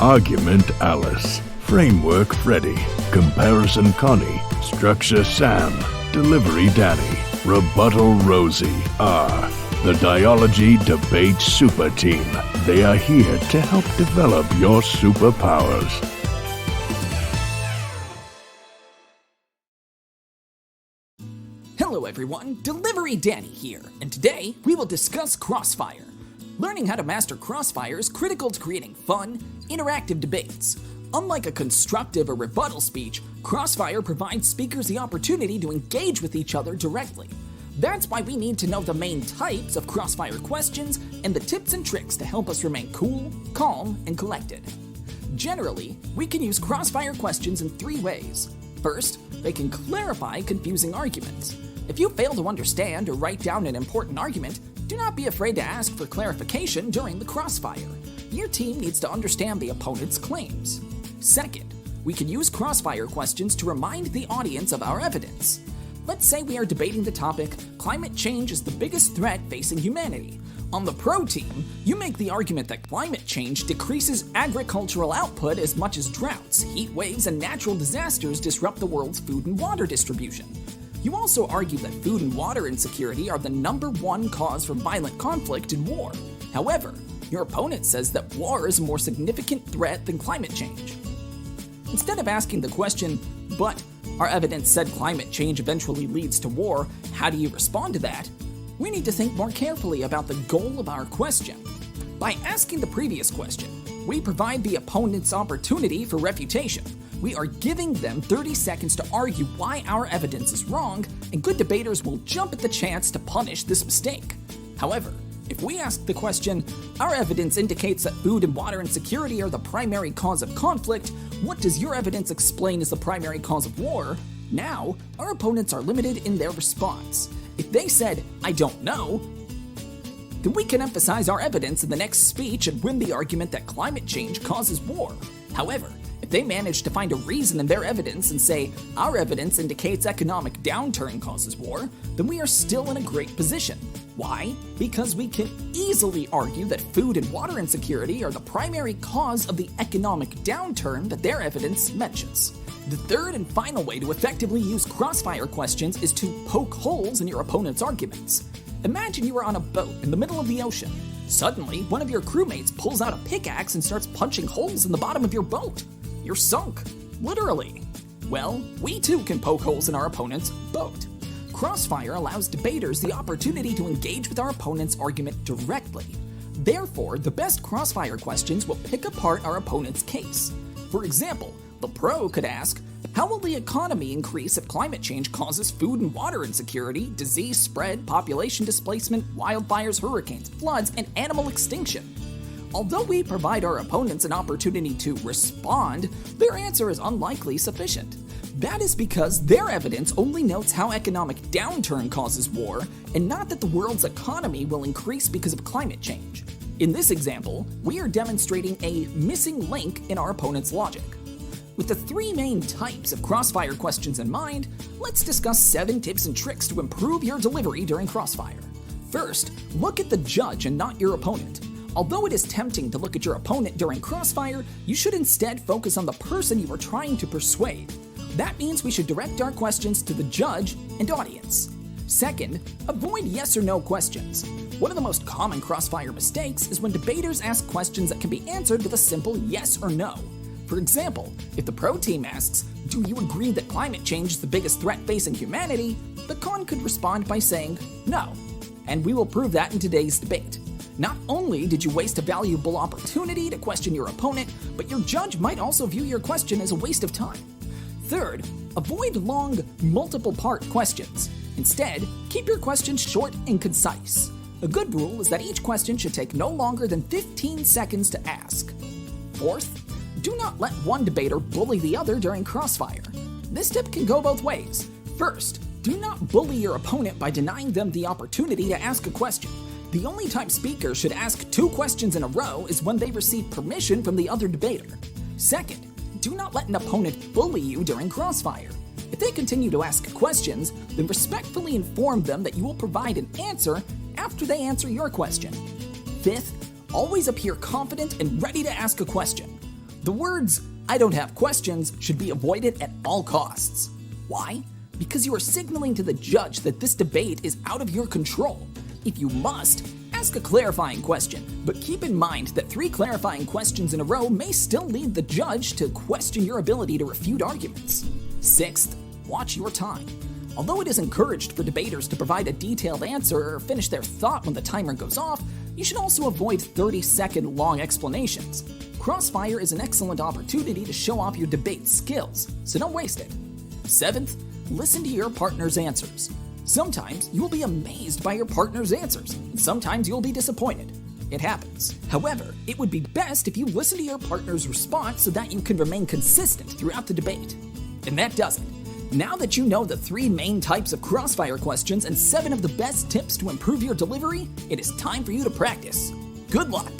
Argument Alice, Framework Freddy, Comparison Connie, Structure Sam, Delivery Danny, Rebuttal Rosie are the Dialogy Debate Super Team. They are here to help develop your superpowers. Hello everyone, Delivery Danny here, and today we will discuss Crossfire. Learning how to master Crossfire is critical to creating fun, interactive debates. Unlike a constructive or rebuttal speech, Crossfire provides speakers the opportunity to engage with each other directly. That's why we need to know the main types of Crossfire questions and the tips and tricks to help us remain cool, calm, and collected. Generally, we can use Crossfire questions in 3 ways. First, they can clarify confusing arguments. If you fail to understand or write down an important argument, do not be afraid to ask for clarification during the Crossfire. Your team needs to understand the opponent's claims. Second, we can use Crossfire questions to remind the audience of our evidence. Let's say we are debating the topic, climate change is the biggest threat facing humanity. On the pro team, you make the argument that climate change decreases agricultural output as much as droughts, heat waves, and natural disasters disrupt the world's food and water distribution. You also argue that food and water insecurity are the #1 cause for violent conflict and war. However, your opponent says that war is a more significant threat than climate change. Instead of asking the question, but our evidence said climate change eventually leads to war, how do you respond to that? We need to think more carefully about the goal of our question. By asking the previous question, we provide the opponent's opportunity for refutation. We are giving them 30 seconds to argue why our evidence is wrong, and good debaters will jump at the chance to punish this mistake. However, if we ask the question, our evidence indicates that food and water insecurity are the primary cause of conflict, what does your evidence explain as the primary cause of war? Now, our opponents are limited in their response. If they said, I don't know, then we can emphasize our evidence in the next speech and win the argument that climate change causes war. However, if they manage to find a reason in their evidence and say, our evidence indicates economic downturn causes war, then we are still in a great position. Why? Because we can easily argue that food and water insecurity are the primary cause of the economic downturn that their evidence mentions. The third and final way to effectively use Crossfire questions is to poke holes in your opponent's arguments. Imagine you are on a boat in the middle of the ocean. Suddenly, one of your crewmates pulls out a pickaxe and starts punching holes in the bottom of your boat. You're sunk, literally. Well, we too can poke holes in our opponent's boat. Crossfire allows debaters the opportunity to engage with our opponent's argument directly. Therefore, the best Crossfire questions will pick apart our opponent's case. For example, the pro could ask, how will the economy increase if climate change causes food and water insecurity, disease spread, population displacement, wildfires, hurricanes, floods, and animal extinction? Although we provide our opponents an opportunity to respond, their answer is unlikely sufficient. That is because their evidence only notes how economic downturn causes war, and not that the world's economy will increase because of climate change. In this example, we are demonstrating a missing link in our opponent's logic. With the 3 main types of Crossfire questions in mind, let's discuss 7 tips and tricks to improve your delivery during Crossfire. First, look at the judge and not your opponent. Although it is tempting to look at your opponent during Crossfire, you should instead focus on the person you are trying to persuade. That means we should direct our questions to the judge and audience. Second, avoid yes or no questions. One of the most common Crossfire mistakes is when debaters ask questions that can be answered with a simple yes or no. For example, if the pro team asks, do you agree that climate change is the biggest threat facing humanity? The con could respond by saying, no. And we will prove that in today's debate. Not only did you waste a valuable opportunity to question your opponent, but your judge might also view your question as a waste of time. Third, avoid long, multiple-part questions. Instead, keep your questions short and concise. A good rule is that each question should take no longer than 15 seconds to ask. Fourth, do not let one debater bully the other during Crossfire. This tip can go both ways. First, do not bully your opponent by denying them the opportunity to ask a question. The only time speakers should ask 2 questions in a row is when they receive permission from the other debater. Second, do not let an opponent bully you during Crossfire. If they continue to ask questions, then respectfully inform them that you will provide an answer after they answer your question. Fifth, always appear confident and ready to ask a question. The words, "I don't have questions," should be avoided at all costs. Why? Because you are signaling to the judge that this debate is out of your control. If you must, ask a clarifying question, but keep in mind that 3 clarifying questions in a row may still lead the judge to question your ability to refute arguments. 6th, watch your time. Although it is encouraged for debaters to provide a detailed answer or finish their thought when the timer goes off, you should also avoid 30-second long explanations. Crossfire is an excellent opportunity to show off your debate skills, so don't waste it. 7th, listen to your partner's answers. Sometimes you will be amazed by your partner's answers, and sometimes you'll be disappointed. It happens. However, it would be best if you listen to your partner's response so that you can remain consistent throughout the debate. And that does it. Now that you know the 3 main types of Crossfire questions and 7 of the best tips to improve your delivery, it is time for you to practice. Good luck!